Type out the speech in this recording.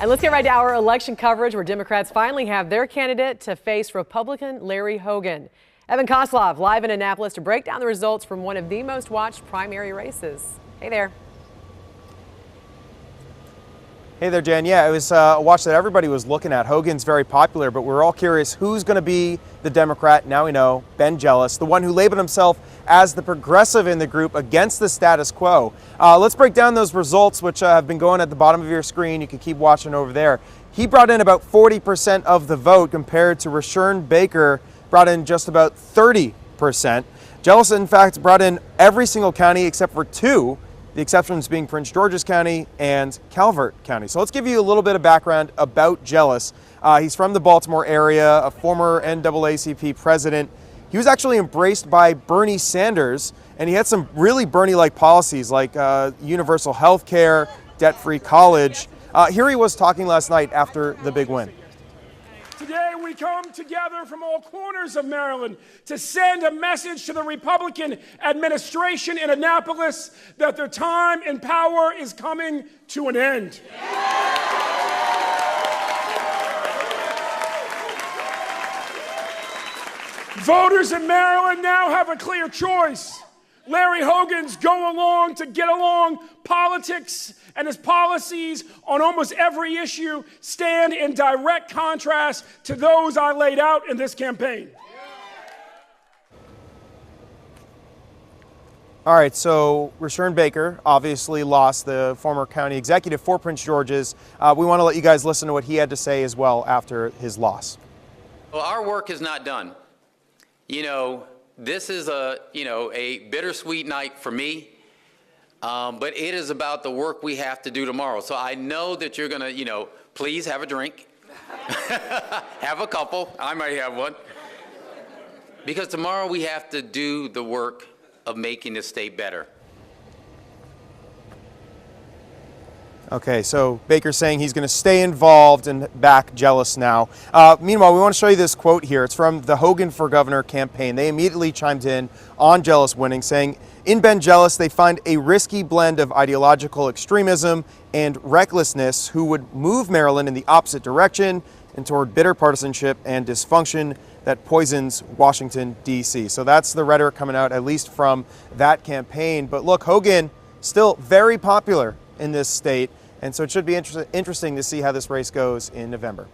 And let's get right to our election coverage, where Democrats finally have their candidate to face Republican Larry Hogan. Evan Koslof live in Annapolis to break down the results from one of the most watched primary races. Hey there. Hey there, Jan. Yeah, it was a watch that everybody was looking at. Hogan's very popular, but we're all curious who's going to be the Democrat. Now we know, Ben Jealous, the one who labeled himself as the progressive in the group against the status quo. Let's break down those results, which have been going at the bottom of your screen. You can keep watching over there. He brought in about 40% of the vote compared to Rashern Baker, brought in just about 30%. Jealous, in fact, brought in every single county except for two, the exceptions being Prince George's County and Calvert County. So let's give you a little bit of background about Jealous. He's from the Baltimore area, a former NAACP president. He was actually embraced by Bernie Sanders, and he had some really Bernie-like policies like universal health care, debt-free college. Here he was talking last night after the big win. Today we come together from all corners of Maryland to send a message to the Republican administration in Annapolis that their time in power is coming to an end. Voters in Maryland now have a clear choice. Larry Hogan's go along to get along politics, and his policies on almost every issue stand in direct contrast to those I laid out in this campaign. All right, so Rashern Baker obviously lost, the former county executive for Prince George's. We want to let you guys listen to what he had to say as well after his loss. Well, our work is not done. You know, this is a bittersweet night for me, but it is about the work we have to do tomorrow. So I know that you're going to, please have a drink, have a couple. I might have one. Because tomorrow we have to do the work of making this state better. Okay, so Baker's saying he's going to stay involved and back Jealous now. Meanwhile, we want to show you this quote here. It's from the Hogan for Governor campaign. They immediately chimed in on Jealous winning, saying, "In Ben Jealous, they find a risky blend of ideological extremism and recklessness who would move Maryland in the opposite direction and toward bitter partisanship and dysfunction that poisons Washington, D.C." So that's the rhetoric coming out, at least from that campaign. But look, Hogan still very popular in this state. And so it should be interesting to see how this race goes in November.